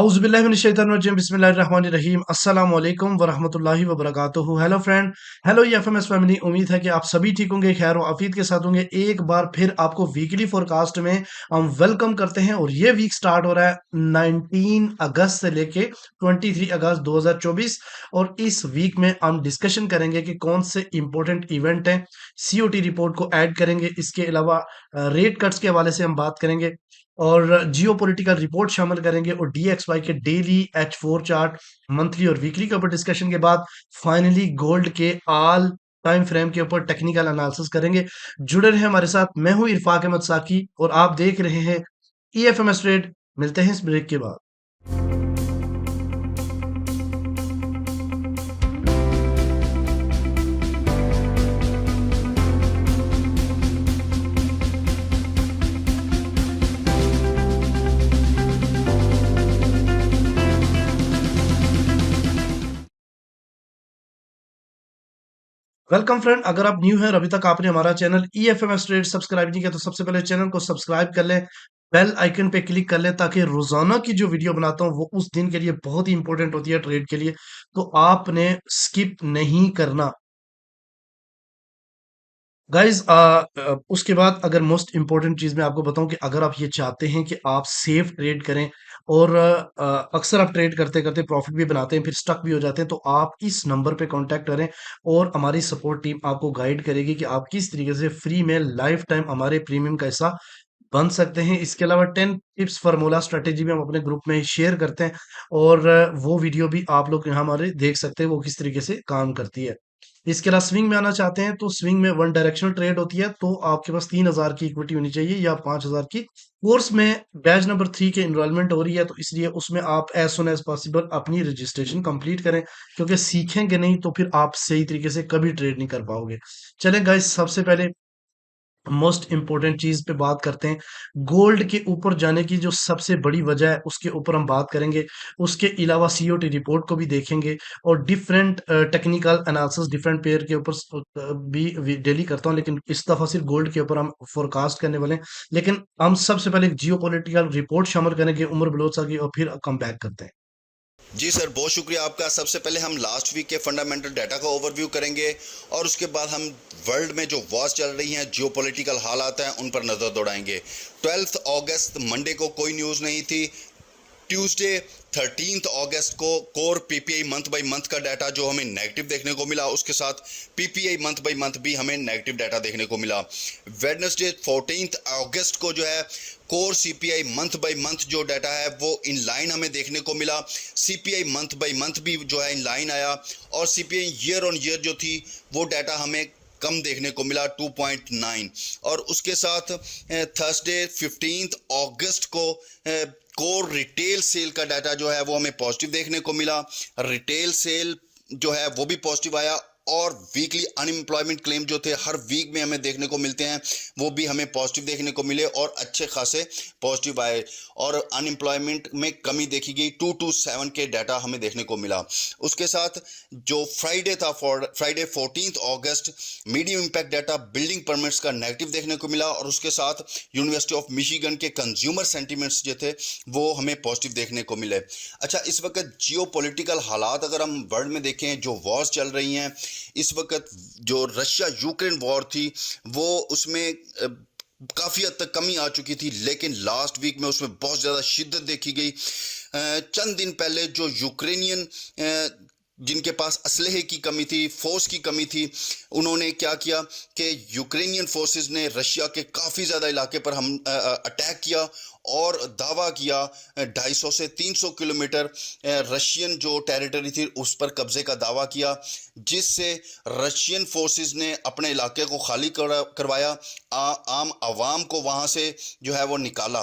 औज़ुबिल्लाहिमिनश्शैतानिर्रजीम बिस्मिल्लाहिर्रहमानिर्रहीम अस्सलाम वालेकुम व रहमतुल्लाहि व बरकातुहू। Hello friend, hello FMS family. उम्मीद है कि आप सभी ठीक होंगे, खैर व आफियत के साथ होंगे। एक बार फिर आपको वीकली फोरकास्ट में हम वेलकम करते हैं और ये वीक स्टार्ट हो रहा है 19 अगस्त से लेके 23 अगस्त 2024। और इस वीक में हम डिस्कशन करेंगे कि कौन से इंपॉर्टेंट इवेंट हैं, सीओटी रिपोर्ट को ऐड करेंगे, इसके अलावा रेट कट्स के हवाले से हम बात करेंगे और जियो पॉलिटिकल रिपोर्ट शामिल करेंगे और डीएक्सवाई के डेली H4 चार्ट, मंथली और वीकली के ऊपर डिस्कशन के बाद फाइनली गोल्ड के ऑल टाइम फ्रेम के ऊपर टेक्निकल एनालिसिस करेंगे। जुड़े रहे हमारे साथ। मैं हूं इरफाक अहमद साकी और आप देख रहे हैं ईएफएमएस ट्रेड। मिलते हैं इस ब्रेक के बाद। वेलकम फ्रेंड, अगर आप न्यू हैं और अभी तक आपने हमारा चैनल ईएफएमएस ट्रेड सब्सक्राइब नहीं किया तो सबसे पहले चैनल को सब्सक्राइब कर लें, बेल आइकन पे क्लिक कर लें ताकि रोजाना की जो वीडियो बनाता हूं वो उस दिन के लिए बहुत ही इंपॉर्टेंट होती है ट्रेड के लिए, तो आपने स्किप नहीं करना गाइज। उसके बाद अगर मोस्ट इंपॉर्टेंट चीज मैं आपको बताऊं कि अगर आप ये चाहते हैं कि आप सेफ ट्रेड करें और अक्सर आप ट्रेड करते करते प्रॉफिट भी बनाते हैं फिर स्टक भी हो जाते हैं, तो आप इस नंबर पे कांटेक्ट करें और हमारी सपोर्ट टीम आपको गाइड करेगी कि आप किस तरीके से फ्री में लाइफ टाइम हमारे प्रीमियम का हिस्सा बन सकते हैं। इसके अलावा 10 टिप्स फार्मूला स्ट्रेटेजी भी हम अपने ग्रुप में शेयर करते हैं और वो वीडियो भी आप लोग यहाँ हमारे देख सकते हैं वो किस तरीके से काम करती है। इसके अलावा स्विंग में आना चाहते हैं तो स्विंग में वन डायरेक्शनल ट्रेड होती है, तो आपके पास 3,000 की इक्विटी होनी चाहिए या 5,000 की। कोर्स में बैच नंबर 3 के इनरोलमेंट हो रही है, तो इसलिए उसमें आप एज सुन एज पॉसिबल अपनी रजिस्ट्रेशन कंप्लीट करें, क्योंकि सीखेंगे नहीं तो फिर आप सही तरीके से कभी ट्रेड नहीं कर पाओगे। चलें गाइस, सबसे पहले मोस्ट इंपॉर्टेंट चीज पे बात करते हैं। गोल्ड के ऊपर जाने की जो सबसे बड़ी वजह है उसके ऊपर हम बात करेंगे। उसके अलावा सीओटी रिपोर्ट को भी देखेंगे और different technical analysis different pair के ऊपर भी डेली करता हूं, लेकिन इस दफा सिर्फ गोल्ड के ऊपर हम फोरकास्ट करने वाले हैं। लेकिन हम सबसे पहले जियो पॉलिटिकल रिपोर्ट शामिल करेंगे उमर बलोचा की और फिर कम बैक करते हैं। जी सर, बहुत शुक्रिया आपका। सबसे पहले हम लास्ट वीक के फंडामेंटल डाटा का ओवरव्यू करेंगे और उसके बाद हम वर्ल्ड में जो वॉर्स चल रही हैं, जियोपॉलिटिकल हालात हैं, उन पर नज़र दौड़ाएंगे। 12 अगस्त मंडे को कोई न्यूज़ नहीं थी। ट्यूसडे 13 अगस्त को core PPI month by month का डाटा जो हमें नेगेटिव देखने को मिला, उसके साथ पीपीआई मंथ बाय मंथ भी हमें नेगेटिव डाटा देखने को मिला। वेडनेसडे 14 अगस्त को जो है core CPI month by month जो डाटा है वो इन लाइन हमें देखने को मिला। सीपीआई मंथ बाय मंथ भी जो है इन लाइन आया और सीपीआई ईयर ऑन ईयर जो थी वो डाटा हमें कम देखने को मिला 2.9। और उसके साथ थर्सडे 15 अगस्त को कोर रिटेल सेल का डाटा जो है वो हमें पॉजिटिव देखने को मिला। रिटेल सेल जो है वो भी पॉजिटिव आया और वीकली अनएम्प्लॉयमेंट क्लेम जो थे हर वीक में हमें देखने को मिलते हैं वो भी हमें पॉजिटिव देखने को मिले और अच्छे खासे पॉजिटिव आए और अनएम्प्लॉयमेंट में कमी देखी गई। 227 के डाटा हमें देखने को मिला। उसके साथ जो फ्राइडे था, फ्राइडे 14 अगस्त, medium impact data building permits का नेगेटिव देखने को मिला और उसके साथ यूनिवर्सिटी ऑफ मिशिगन के कंज्यूमर सेंटिमेंट्स जो थे वो हमें पॉजिटिव देखने को मिले। अच्छा, इस वक्त जियो पॉलिटिकल हालात अगर हम वर्ल्ड में देखें, जो वॉर्स चल रही हैं इस वक्त, जो रशिया यूक्रेन वॉर थी वो उसमें काफ़ी हद तक कमी आ चुकी थी, लेकिन लास्ट वीक में उसमें बहुत ज़्यादा शिद्दत देखी गई। चंद दिन पहले जो यूक्रेनियन जिनके पास असलहे की कमी थी, फोर्स की कमी थी, उन्होंने क्या किया कि यूक्रेनियन फोर्सेस ने रशिया के काफ़ी ज़्यादा इलाके पर हम अटैक किया और दावा किया 250 से 300 किलोमीटर रशियन जो टेरिटरी थी उस पर कब्जे का दावा किया, जिससे रशियन फोर्सेस ने अपने इलाके को खाली करवाया, आम आवाम को वहाँ से जो है वो निकाला।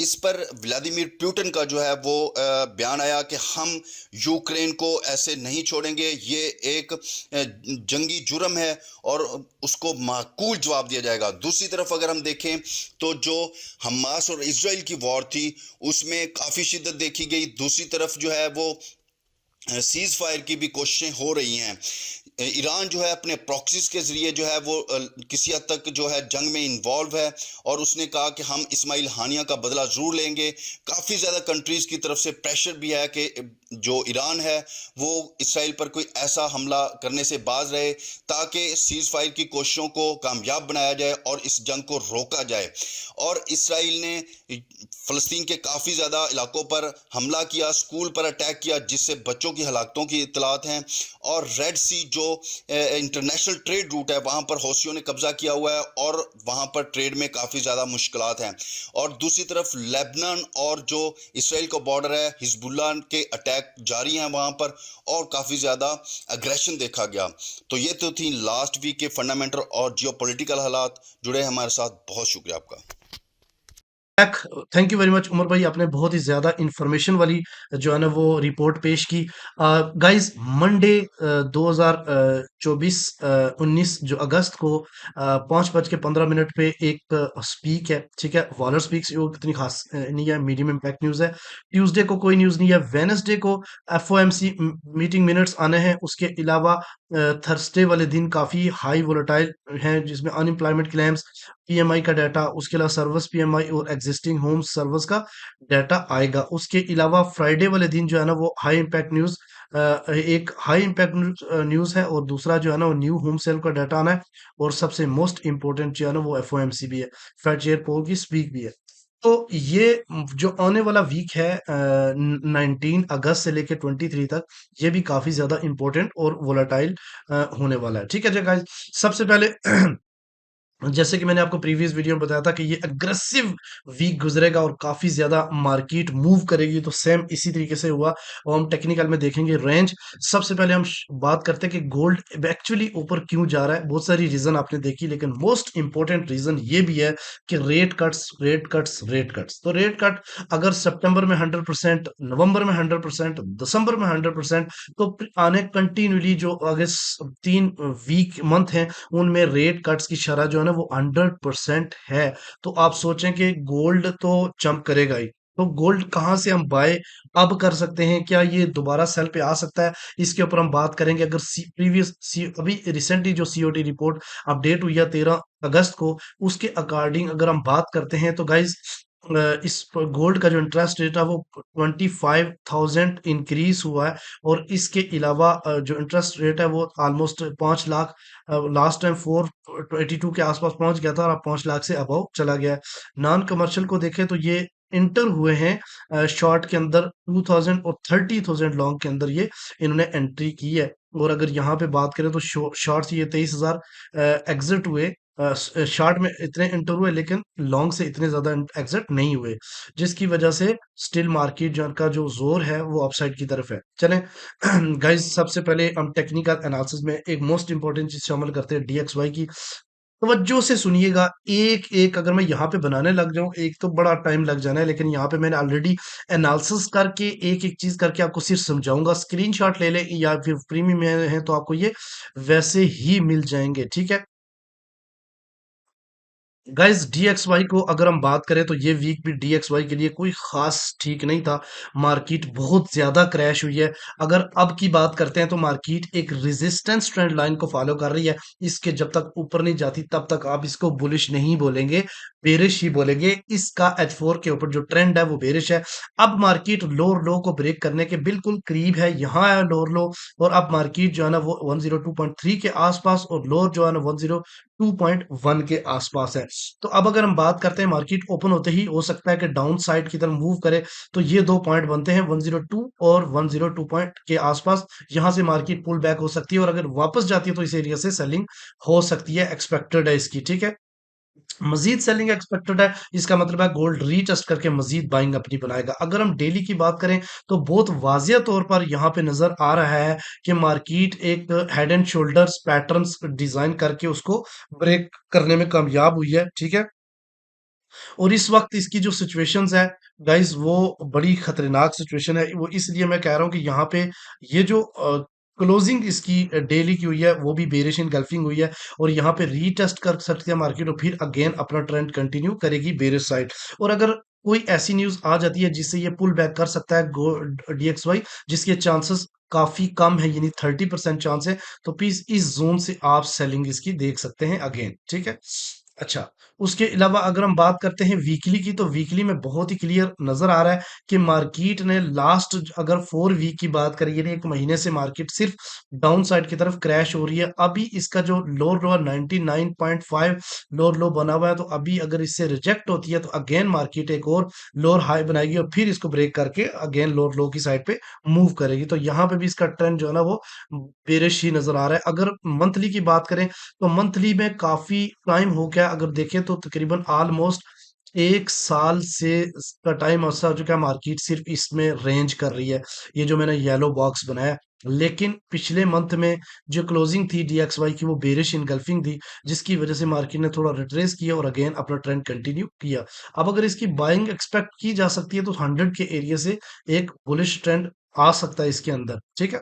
इस पर व्लादिमीर पुतिन का जो है वो बयान आया कि हम यूक्रेन को ऐसे नहीं छोड़ेंगे, ये एक जंगी जुर्म है और उसको माकूल जवाब दिया जाएगा। दूसरी तरफ अगर हम देखें तो जो हमास और इजराइल की वॉर थी उसमें काफ़ी शिद्दत देखी गई। दूसरी तरफ जो है वो सीज फायर की भी कोशिशें हो रही हैं। ईरान जो है अपने प्रॉक्सीज के ज़रिए जो है वो किसी हद तक जो है जंग में इन्वॉल्व है, और उसने कहा कि हम इस्माइल हानिया का बदला ज़रूर लेंगे। काफ़ी ज़्यादा कंट्रीज़ की तरफ से प्रेशर भी है कि जो ईरान है वो इसराइल पर कोई ऐसा हमला करने से बाज रहे ताकि सीज़ फायर की कोशिशों को कामयाब बनाया जाए और इस जंग को रोका जाए। और इसराइल ने फ़लस्तीन के काफ़ी ज़्यादा इलाकों पर हमला किया, स्कूल पर अटैक किया, जिससे बच्चों की हलाकतों की इतलात हैं। और रेड सी जो इंटरनेशनल ट्रेड रूट है वहाँ पर हौसियों ने कब्जा किया हुआ है, और वहाँ पर ट्रेड में काफ़ी ज़्यादा मुश्किलात हैं। और दूसरी तरफ लेबनान और जो इसराइल का बॉर्डर है, हिजबुल्लाह के अटैक जारी हैं वहाँ पर, और काफ़ी ज़्यादा अग्रेशन देखा गया। तो ये तो थी लास्ट वीक के फंडामेंटल और जियोपॉलिटिकल हालात। जुड़े हमारे साथ, बहुत शुक्रिया आपका। Thank you very much Umar भाई, आपने बहुत ही ज़्यादा इंफॉर्मेशन वाली जो है ना वो रिपोर्ट पेश की। गाइस, मंडे 2024 19 जो अगस्त को 5:15 पे एक स्पीक है, ठीक है, वॉलर स्पीक्स, वो इतनी खास नहीं है, मीडियम इम्पैक्ट न्यूज़ है। ट्यूसडे को कोई न्यूज़ नहीं है। वेनसडे को एफओएमसी मीटिंग मिनट्स आने हैं। उसके अलावा थर्सडे वाले दिन काफ़ी हाई वोलेटाइल हैं, जिसमें अनएम्प्लॉयमेंट क्लेम्स, पीएमआई का डाटा, उसके अलावा सर्विस पीएमआई और एग्जिस्टिंग होम्स सर्विस का डाटा आएगा। उसके अलावा फ्राइडे वाले दिन जो है ना वो हाई इम्पैक्ट न्यूज़, एक हाई इम्पैक्ट न्यूज़ है, और दूसरा जो है ना वो न्यू होम सेल का डाटा आना है, और सबसे मोस्ट इम्पोर्टेंट जो है ना वो एफओएमसी भी है, फेड चेयर पोल की स्पीक भी है। तो ये जो आने वाला वीक है 19 अगस्त से लेके 23 तक, ये भी काफी ज्यादा इंपॉर्टेंट और वोलाटाइल होने वाला है। ठीक है गाइस, सबसे पहले जैसे कि मैंने आपको प्रीवियस वीडियो में बताया था कि ये अग्रेसिव वीक गुजरेगा और काफी ज्यादा मार्केट मूव करेगी, तो सेम इसी तरीके से हुआ, और हम टेक्निकल में देखेंगे रेंज। सबसे पहले हम बात करते हैं कि गोल्ड एक्चुअली ऊपर क्यों जा रहा है। बहुत सारी रीजन आपने देखी, लेकिन मोस्ट इंपॉर्टेंट रीजन ये भी है कि rate cuts, rate cuts, rate cuts. तो रेट कट अगर सितंबर में 100%, नवंबर में 100%, दिसंबर में 100%, तो आने कंटिन्यूली जो अगस्त 3 वीक मंथ है उनमें रेट कट्स की शरह जो है ना वो 100% है। तो आप सोचें कि गोल्ड तो जंप करेगा ही। तो गोल्ड कहाँ से हम बाय अब कर सकते हैं, क्या ये दोबारा सेल पे आ सकता है, इसके ऊपर हम बात करेंगे। अगर अभी रिसेंटली जो सीओटी रिपोर्ट अपडेट हुई है 13 अगस्त को, उसके अकॉर्डिंग अगर हम बात करते हैं तो गाइज इस गोल्ड का जो इंटरेस्ट रेट है वो 25,000 इंक्रीज हुआ है। और इसके अलावा जो इंटरेस्ट रेट है वो ऑलमोस्ट 5 लाख, लास्ट टाइम 482 के आसपास पहुंच गया था, और अब 5 लाख से अबव चला गया है। नॉन कमर्शियल को देखें तो ये इंटर हुए हैं शॉर्ट के अंदर 2000 और 30,000 लॉन्ग के अंदर, ये इन्होंने एंट्री की है। और अगर यहाँ पे बात करें तो शॉर्ट से ये 23,000 एग्जिट हुए, शॉर्ट में इतने इंटर हुए, लेकिन लॉन्ग से इतने ज्यादा एग्जिट नहीं हुए, जिसकी वजह से स्टिल मार्केट जो का जो जोर है वो अपसाइड की तरफ है। चलें गाइस, सबसे पहले हम टेक्निकल एनालिसिस में एक मोस्ट इंपॉर्टेंट चीज शामिल करते हैं, डीएक्सवाई की। तवज्जो से सुनिएगा, एक एक अगर मैं यहाँ पे बनाने लग जाऊं एक तो बड़ा टाइम लग जाना है, लेकिन यहाँ पे मैंने ऑलरेडी एनालिसिस करके एक एक चीज करके आपको सिर्फ समझाऊंगा। स्क्रीनशॉट ले लें, या फिर प्रीमियम में है तो आपको ये वैसे ही मिल जाएंगे, ठीक है। गाइस, डीएक्सवाई को अगर हम बात करें तो ये वीक भी डीएक्सवाई के लिए कोई खास ठीक नहीं था। मार्केट बहुत ज्यादा क्रैश हुई है। अगर अब की बात करते हैं तो मार्केट एक रेजिस्टेंस ट्रेंड लाइन को फॉलो कर रही है। इसके जब तक ऊपर नहीं जाती तब तक आप इसको बुलिश नहीं बोलेंगे, बेरिश ही बोलेंगे। इसका H4 के ऊपर जो ट्रेंड है वो बेरिश है। अब मार्केट लोअर लो को ब्रेक करने के बिल्कुल करीब है, यहाँ है लोअर लो, और अब मार्केट जो है ना वो 102.3 के आसपास, और लोअर जो है ना 102.1 के आसपास है। तो अब अगर हम बात करते हैं, मार्केट ओपन होते ही हो सकता है कि डाउन साइड की तरफ मूव करे, तो ये 2 पॉइंट बनते हैं 102 और 102 पॉइंट के आसपास। यहां से मार्केट पुल बैक हो सकती है, और अगर वापस जाती है तो इस एरिया से सेलिंग हो सकती है, एक्सपेक्टेड है इसकी, ठीक है। मजीद सेलिंग एक्सपेक्टेड है, इसका मतलब है गोल्ड रीटेस्ट करके मजीद बाइंग अपनी बनाएगा। अगर हम डेली की बात करें तो बहुत वाजिया तौर पर यहाँ पे नजर आ रहा है कि मार्केट एक head and shoulders patterns design करके उसको ब्रेक करने में कामयाब हुई है, ठीक है। और इस वक्त इसकी जो सिचुएशंस है गाइस वो बड़ी खतरनाक सिचुएशन है। वो इसलिए मैं कह रहा हूँ कि यहाँ पे ये जो क्लोजिंग इसकी डेली की हुई है वो भी बेरिश इनगल्फिंग हुई है, और यहाँ पे रीटेस्ट कर सकती है मार्केट, और फिर अगेन अपना ट्रेंड कंटिन्यू करेगी बेरिश साइड। और अगर कोई ऐसी न्यूज़ आ जाती है जिससे ये पुल बैक कर सकता है DXY, जिसके चांसेस काफ़ी कम है, यानी 30% चांस है, तो प्लीज़ इस ज़ोन से आप सेलिंग इसकी देख सकते हैं अगेन, ठीक है? अच्छा, उसके अलावा अगर हम बात करते हैं वीकली की, तो वीकली में बहुत ही क्लियर नज़र आ रहा है कि मार्केट ने लास्ट अगर 4 वीक की बात करें, यानी 1 महीने से मार्केट सिर्फ डाउन साइड की तरफ क्रैश हो रही है। अभी इसका जो लोअर लो 99.5 लोअर लो बना हुआ है, तो अभी अगर इससे रिजेक्ट होती है तो अगेन मार्केट एक और लोअर हाई बनाएगी और फिर इसको ब्रेक करके अगेन लोअर लो की साइड पे मूव करेगी। तो यहाँ पे भी इसका ट्रेंड जो है ना वो बेरिश ही नज़र आ रहा है। अगर मंथली की बात करें, तो मंथली में काफ़ी टाइम हो गया, अगर देखें तो तकरीबन ऑलमोस्ट 1 साल से का टाइम ऐसा हो चुका है, मार्केट सिर्फ इसमें रेंज कर रही है। ये जो मैंने येलो बॉक्स बनाया है, लेकिन पिछले मंथ में जो क्लोजिंग थी DXY की वो बेरिश इनगल्फिंग थी, जिसकी वजह से मार्केट ने थोड़ा रिट्रेस किया और अगेन अपना ट्रेंड कंटिन्यू किया। अब अगर इसकी बाइंग एक्सपेक्ट की जा सकती है, तो 100 के एरिया से एक बुलिश ट्रेंड आ सकता है इसके अंदर, ठीक है?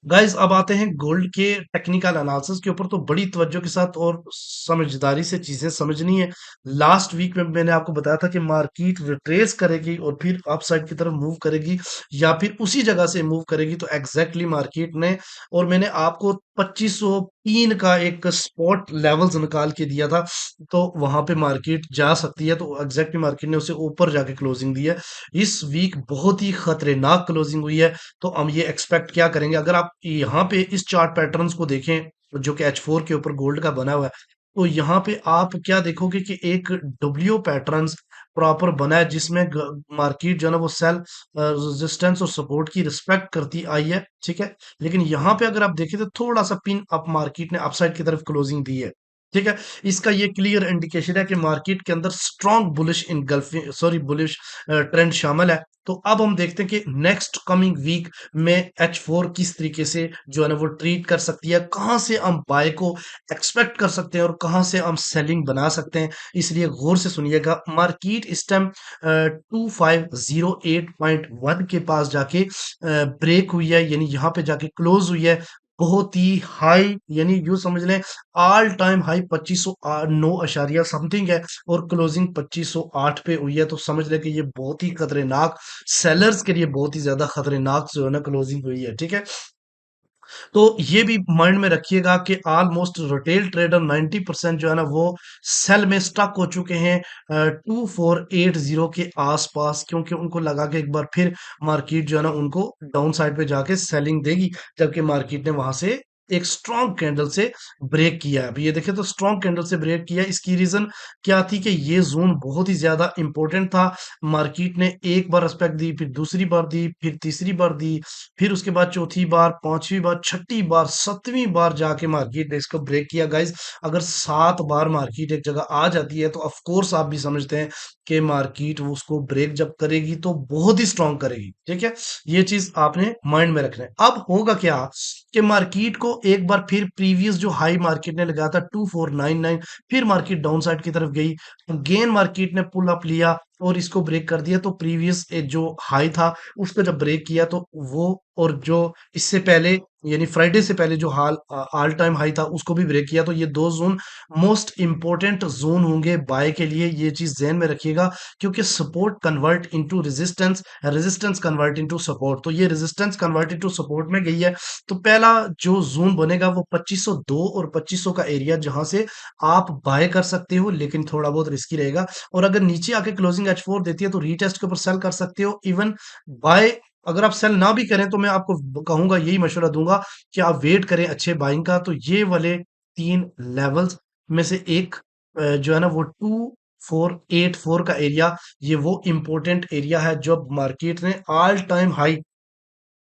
गाइस अब आते हैं गोल्ड के टेक्निकल एनालिसिस के ऊपर, तो बड़ी तवज्जो के साथ और समझदारी से चीजें समझनी है। लास्ट वीक में मैंने आपको बताया था कि मार्केट रिट्रेस करेगी और फिर अपसाइड की तरफ मूव करेगी या फिर उसी जगह से मूव करेगी, तो एग्जैक्टली मार्केट ने, और मैंने आपको 2503 का एक स्पॉट लेवल्स निकाल के दिया था, तो वहां पे मार्केट जा सकती है, तो एग्जैक्टली मार्केट ने उसे ऊपर जाके क्लोजिंग दी है। इस वीक बहुत ही खतरनाक क्लोजिंग हुई है, तो हम ये एक्सपेक्ट क्या करेंगे, अगर आप यहाँ पे इस चार्ट पैटर्न्स को देखें जो कि H4 के ऊपर गोल्ड का बना हुआ है, तो यहाँ पे आप क्या देखोगे कि एक डब्ल्यू पैटर्न्स प्रॉपर बना है, जिसमें मार्केट जो है ना वो सेल रेजिस्टेंस और सपोर्ट की रिस्पेक्ट करती आई है, ठीक है। लेकिन यहाँ पे अगर आप देखें तो थोड़ा सा पिन अप मार्केट ने अपसाइड की तरफ क्लोजिंग दी है, ठीक है। इसका ये क्लियर इंडिकेशन है कि मार्केट के अंदर strong bullish engulfing sorry bullish trend शामिल है। तो अब हम देखते हैं कि नेक्स्ट कमिंग वीक में H4 किस तरीके से जो है ना वो ट्रीट कर सकती है, कहाँ से हम बाय को एक्सपेक्ट कर सकते हैं और कहाँ से हम सेलिंग बना सकते हैं। इसलिए गौर से सुनिएगा। मार्केट इस टाइम 2508.1 के पास जाके ब्रेक हुई है, यानी यहाँ पे जाके क्लोज हुई है। बहुत ही हाई, यानी यूं समझ लें ऑल टाइम हाई 2509 समथिंग है, और क्लोजिंग 2508 पे हुई है, तो समझ लें कि ये बहुत ही खतरनाक, सेलर्स के लिए बहुत ही ज्यादा खतरनाक जो है ना क्लोजिंग हुई है, ठीक है। तो ये भी माइंड में रखिएगा कि ऑलमोस्ट रिटेल ट्रेडर 90% जो है ना वो सेल में स्टक हो चुके हैं 2480 के आसपास, क्योंकि उनको लगा कि एक बार फिर मार्केट जो है ना उनको डाउन साइड पे जाके सेलिंग देगी, जबकि मार्केट ने वहां से एक स्ट्रॉन्ग कैंडल से ब्रेक किया है। अभी ये देखें तो स्ट्रॉन्ग कैंडल से ब्रेक किया, इसकी रीजन क्या थी कि ये जोन बहुत ही ज्यादा इंपॉर्टेंट था। मार्केट ने एक बार रिस्पेक्ट दी, फिर दूसरी बार दी, फिर तीसरी बार दी, फिर उसके बाद चौथी बार, पांचवी बार, छठी बार, सातवीं बार जाके मार्केट ने इसको ब्रेक किया। गाइस अगर 7 बार मार्केट एक जगह आ जाती है, तो ऑफ कोर्स आप भी समझते हैं कि मार्केट वो उसको ब्रेक जब करेगी तो बहुत ही स्ट्रांग करेगी, ठीक है। ये चीज आपने माइंड में रखना है। अब होगा क्या कि मार्केट को एक बार फिर प्रीवियस जो हाई मार्केट ने लगाया था 2499, फिर मार्केट डाउन साइड की तरफ गई, अगेन मार्केट ने पुल अप लिया और इसको ब्रेक कर दिया, तो प्रीवियस जो हाई था उसको जब ब्रेक किया, तो वो और जो इससे पहले यानी फ्राइडे से पहले जो हाल ऑल टाइम हाई था उसको भी ब्रेक किया, तो ये दो जोन मोस्ट इंपॉर्टेंट जोन होंगे बाय के लिए। ये चीज ध्यान में रखिएगा, क्योंकि support convert into resistance, resistance convert into support, तो ये रेजिस्टेंस कन्वर्ट इनटू सपोर्ट में गई है। तो पहला जो जोन बनेगा वो 2502 और 2500 का एरिया, जहां से आप बाय कर सकते हो, लेकिन थोड़ा बहुत रिस्की रहेगा। और अगर नीचे आके क्लोजिंग H4 देती है तो रीटेस्ट के ऊपर सेल कर सकते हो। इवन बाय अगर आप सेल ना भी करें, तो मैं आपको कहूंगा, यही मशवरा दूंगा कि आप वेट करें अच्छे बाइंग का। तो ये वाले 3 लेवल्स में से एक जो है ना वो 2484 का एरिया, ये वो इंपॉर्टेंट एरिया है जब मार्केट ने ऑल टाइम हाई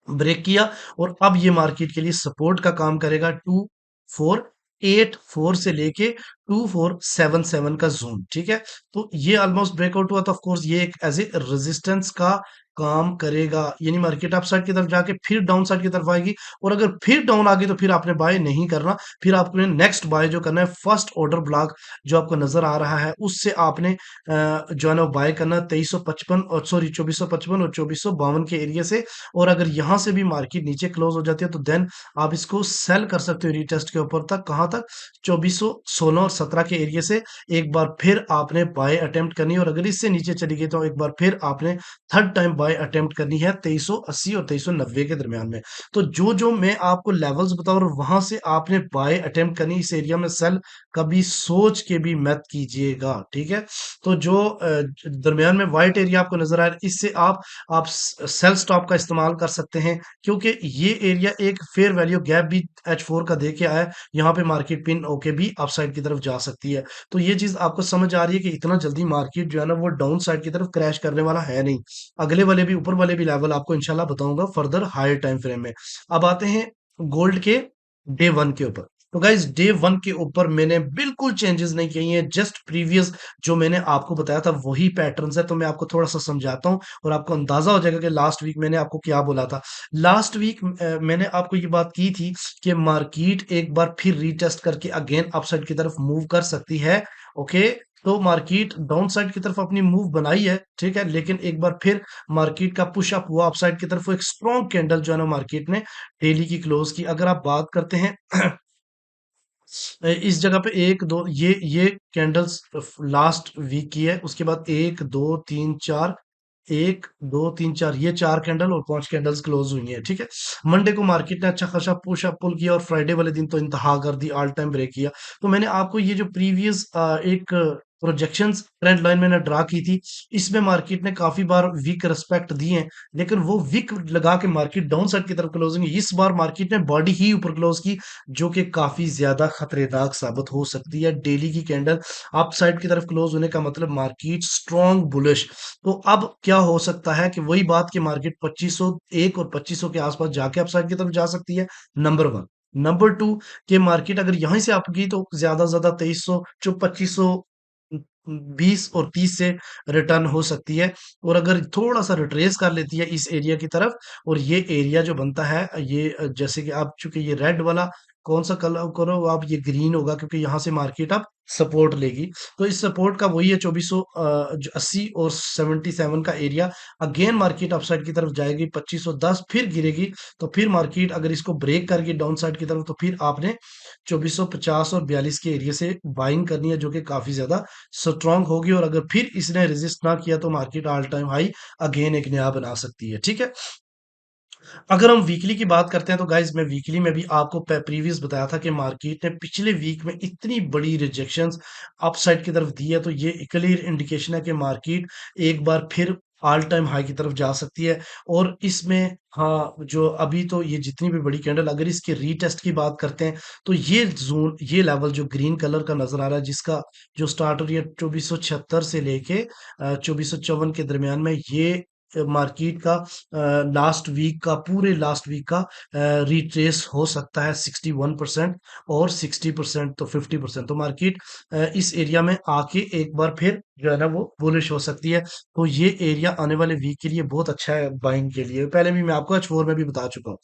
ब्रेक किया, और अब ये मार्केट के लिए सपोर्ट का काम करेगा 2484 से लेके 2477 का जोन, ठीक है। तो ये ऑलमोस्ट ब्रेकआउट हुआ, तो ऑफ कोर्स ये एक एज ए रेजिस्टेंस का काम करेगा, यानी मार्केट अप साइड की तरफ जाके फिर डाउन साइड की तरफ आएगी, और अगर फिर डाउन आ गई तो फिर आपने बाय नहीं करना। फिर आपने नेक्स्ट बाय जो करना है, फर्स्ट ऑर्डर ब्लॉक जो आपको नजर आ रहा है उससे आपने जो है ना बाय करना 2355 और सॉरी 2455 और 2452 के एरिया से। और अगर यहां से भी मार्केट नीचे क्लोज हो जाती है तो देन आप इसको सेल कर सकते हो रीटेस्ट के ऊपर तक, कहां तक, 2416 और 17 के एरिया से। एक बार फिर आपने बाय अटेम्प्ट करनी है, और अगर इससे नीचे चली गई तो एक बार फिर आपने थर्ड टाइम बाय अटेम्प्ट करनी है 2380 और 2390 के दरमियान में। तो जो जो मैं आपको लेवल्स बता रहा हूं वहां से आपने बाय अटेम्प्ट करनी, इस एरिया में सेल कभी सोच के भी मत कीजिएगा, ठीक है। तो जो दरमियान में व्हाइट एरिया आपको नजर आ रहा है, इससे आप सेल स्टॉप का इस्तेमाल कर सकते हैं, क्योंकि ये एरिया एक फेयर वैल्यू गैप भी H4 का दे के आया है। यहाँ पे मार्केट पिन होके भी अपसाइड की तरफ जा सकती है। तो ये चीज आपको समझ आ रही है कि इतना जल्दी मार्केट जो है ना वो डाउन साइड की तरफ क्रैश करने वाला है नहीं। अगले वाले भी, ऊपर वाले भी लेवल आपको इंशाल्लाह बताऊंगा फर्दर हायर टाइम फ्रेम में। अब आते हैं गोल्ड के डे वन के ऊपर। तो गाइज डे वन के ऊपर मैंने बिल्कुल चेंजेस नहीं किए हैं, जस्ट प्रीवियस जो मैंने आपको बताया था वही पैटर्न्स है। तो मैं आपको थोड़ा सा समझाता हूं और आपको अंदाजा हो जाएगा कि लास्ट वीक मैंने आपको क्या बोला था। लास्ट वीक मैंने आपको ये बात की थी कि मार्केट एक बार फिर रीटेस्ट करके अगेन अपसाइड की तरफ मूव कर सकती है। ओके, तो मार्केट डाउन साइड की तरफ अपनी मूव बनाई है, ठीक है, लेकिन एक बार फिर मार्केट का पुश अप हुआ अपसाइड की तरफ। वो एक स्ट्रॉन्ग कैंडल जो है ना मार्केट ने डेली की क्लोज की। अगर आप बात करते हैं इस जगह पे एक दो ये कैंडल्स लास्ट वीक की है, उसके बाद एक दो तीन चार, एक दो तीन चार, ये चार कैंडल और पांच कैंडल्स क्लोज हुई हैं, ठीक है। मंडे को मार्केट ने अच्छा खासा पुश अप पुल किया, और फ्राइडे वाले दिन तो इंतहा कर दी, ऑल टाइम ब्रेक किया। तो मैंने आपको ये जो प्रीवियस एक प्रोजेक्शंस ट्रेंड लाइन मैंने ड्रा की थी, इसमें मार्केट ने काफी बार वीक रिस्पेक्ट दी है, लेकिन वो वीक लगा के मार्केट डाउन साइड की तरफ क्लोजिंग, इस बार मार्केट ने बॉडी ही ऊपर क्लोज की, जो कि काफी ज्यादा खतरनाक साबित हो सकती है। डेली की कैंडल अप साइड की तरफ क्लोज होने का मतलब मार्केट स्ट्रॉन्ग बुलिश। तो अब क्या हो सकता है कि वही बात कि मार्केट 2501 और 2500 के आसपास जाके अपसाइड की तरफ जा सकती है, नंबर वन। नंबर टू, कि मार्केट अगर यहीं से अप गई तो ज्यादा से ज्यादा 2300 जो 2500 20 और 30 से रिटर्न हो सकती है। और अगर थोड़ा सा रिट्रेस कर लेती है इस एरिया की तरफ, और ये एरिया जो बनता है ये जैसे कि आप, चूंकि ये रेड वाला कौन सा कलर करो आप, ये ग्रीन होगा क्योंकि यहां से मार्केट अब सपोर्ट लेगी। तो इस सपोर्ट का वही है 2480 और 77 का एरिया। अगेन मार्केट अपसाइड की तरफ जाएगी, 2510 फिर गिरेगी। तो फिर मार्केट अगर इसको ब्रेक करके डाउन साइड की तरफ, तो फिर आपने 2450 और 42 के एरिया से बाइंग करनी है, जो कि काफी ज्यादा स्ट्रांग होगी। और अगर फिर इसने रेजिस्ट ना किया तो market all time high again एक नया बना सकती है, ठीक है। अगर हम वीकली की बात करते हैं तो गाइज मैं वीकली में भी आपको प्रीवियस बताया था कि मार्केट ने पिछले वीक में इतनी बड़ी रिजेक्शंस अपसाइड की तरफ दी है, तो ये क्लियर इंडिकेशन है कि मार्केट एक बार फिर ऑल टाइम हाई की तरफ जा सकती है। और इसमें हाँ, जो अभी तो ये जितनी भी बड़ी कैंडल, अगर इसके रीटेस्ट की बात करते हैं तो ये जोन, ये लेवल जो ग्रीन कलर का नजर आ रहा है, जिसका जो स्टार्ट हो रही है 2476 से लेके 2454 के दरमियान में, ये मार्केट का लास्ट वीक का, पूरे लास्ट वीक का रिट्रेस हो सकता है 61% और 60%, तो 50%। तो मार्केट इस एरिया में आके एक बार फिर जो है ना वो बुलिश हो सकती है। तो ये एरिया आने वाले वीक के लिए बहुत अच्छा है बाइंग के लिए, पहले भी मैं आपको H4 में भी बता चुका हूँ।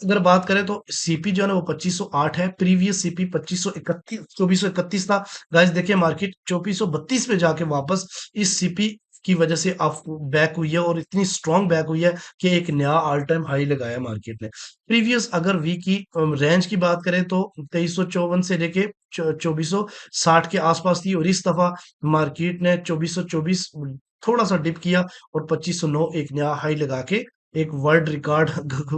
अगर बात करें तो सीपी जो है ना वो 2508 है, प्रीवियस सीपी 2531 2431 था। गाइस देखिए मार्केट 2432 पे जाके वापस इस सीपी की वजह से आप बैक हुई है, और इतनी स्ट्रांग बैक हुई है कि एक नया ऑल टाइम हाई लगाया मार्केट ने। प्रीवियस अगर वीक की रेंज की बात करें तो 2354 से लेके 2460 के आसपास थी, और इस दफा मार्केट ने 2424 थोड़ा सा डिप किया, और 2509 एक नया हाई लगा के एक वर्ल्ड रिकॉर्ड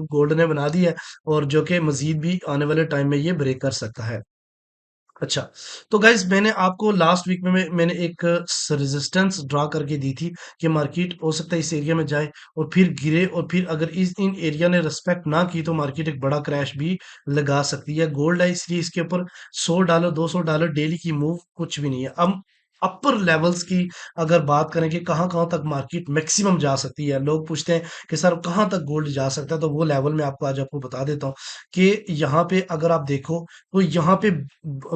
गोल्ड ने बना दिया है, और जो कि मजीद भी आने वाले टाइम में ये ब्रेक कर सकता है। अच्छा, तो गाइज मैंने आपको लास्ट वीक में मैंने एक रेजिस्टेंस ड्रा करके दी थी कि मार्केट हो सकता है इस एरिया में जाए और फिर गिरे, और फिर अगर इस इन एरिया ने रिस्पेक्ट ना की तो मार्केट एक बड़ा क्रैश भी लगा सकती है। गोल्ड है इसलिए इसके ऊपर $100 $200 डेली की मूव कुछ भी नहीं है। अब अपर लेवल्स की अगर बात करें कि कहाँ कहाँ तक मार्केट मैक्सिमम जा सकती है, लोग पूछते हैं कि सर कहाँ तक गोल्ड जा सकता है, तो वो लेवल मैं आपको आज आपको बता देता हूँ कि यहाँ पे अगर आप देखो तो यहाँ पे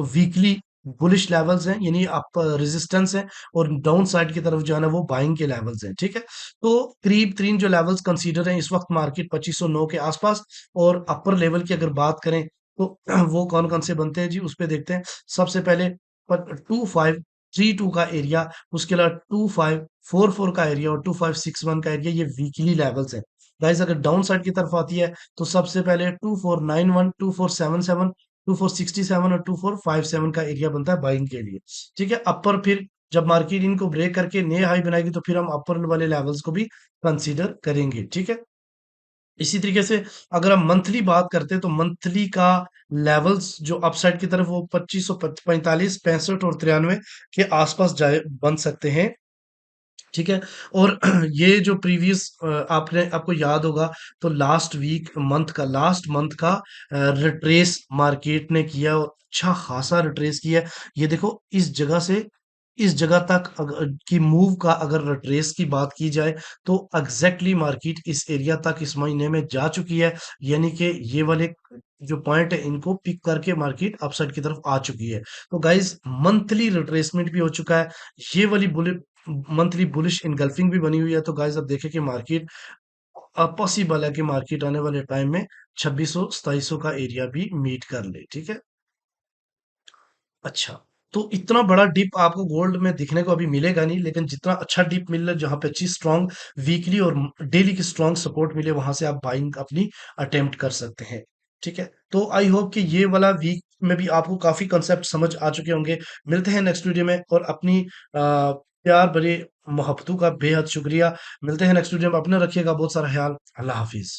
वीकली बुलिश लेवल्स हैं, यानी आप रेजिस्टेंस है, और डाउन साइड की तरफ जो है ना वो बाइंग के लेवल्स हैं, ठीक है। तो करीब 3 जो लेवल्स कंसीडर हैं इस वक्त मार्केट 2509 के आसपास, और अपर लेवल की अगर बात करें तो वो कौन कौन से बनते हैं जी, उस पे देखते हैं। सबसे पहले 2532 का एरिया, उसके अलावा 2544 का एरिया और 2561 का एरिया, ये वीकली लेवल्स हैं। गाइस अगर डाउन साइड की तरफ आती है तो सबसे पहले 2491, 2477, 2467 और 2457 का एरिया बनता है बाइंग के लिए, ठीक है। अपर फिर जब मार्केट इनको ब्रेक करके नए हाई बनाएगी तो फिर हम अपर वाले लेवल्स को भी कंसीडर करेंगे, ठीक है। इसी तरीके से अगर हम मंथली बात करते हैं तो मंथली का लेवल्स जो अपसाइड की तरफ वो 2545, 65 और 93 के आसपास जाए बन सकते हैं, ठीक है। और ये जो प्रीवियस आपने आपको याद होगा तो लास्ट मंथ का रिट्रेस मार्केट ने किया, और अच्छा खासा रिट्रेस किया है। ये देखो इस जगह से इस जगह तक की मूव का अगर रिट्रेस की बात की जाए तो एग्जैक्टली मार्केट इस एरिया तक इस महीने में जा चुकी है, यानी कि ये वाले जो पॉइंट है इनको पिक करके मार्केट अपसाइड की तरफ आ चुकी है। तो गाइस मंथली रिट्रेसमेंट भी हो चुका है, ये वाली मंथली बुलिश इनगल्फिंग भी बनी हुई है। तो गाइस अब देखें कि मार्केट पॉसिबल है कि मार्केट आने वाले टाइम में 2600 2700 का एरिया भी मीट कर ले, ठीक है। अच्छा, तो इतना बड़ा डिप आपको गोल्ड में दिखने को अभी मिलेगा नहीं, लेकिन जितना अच्छा डिप मिल रहा है जहां पे अच्छी स्ट्रॉन्ग वीकली और डेली की स्ट्रॉन्ग सपोर्ट मिले, वहां से आप बाइंग अपनी अटेम्प्ट कर सकते हैं, ठीक है। तो आई होप कि ये वाला वीक में भी आपको काफी कंसेप्ट समझ आ चुके होंगे। मिलते हैं नेक्स्ट वीडियो में, और अपनी प्यार भरे मोहब्बतों का बेहद शुक्रिया। मिलते हैं नेक्स्ट वीडियो में, अपने रखिएगा बहुत सारा ख्याल। अल्लाह हाफिज।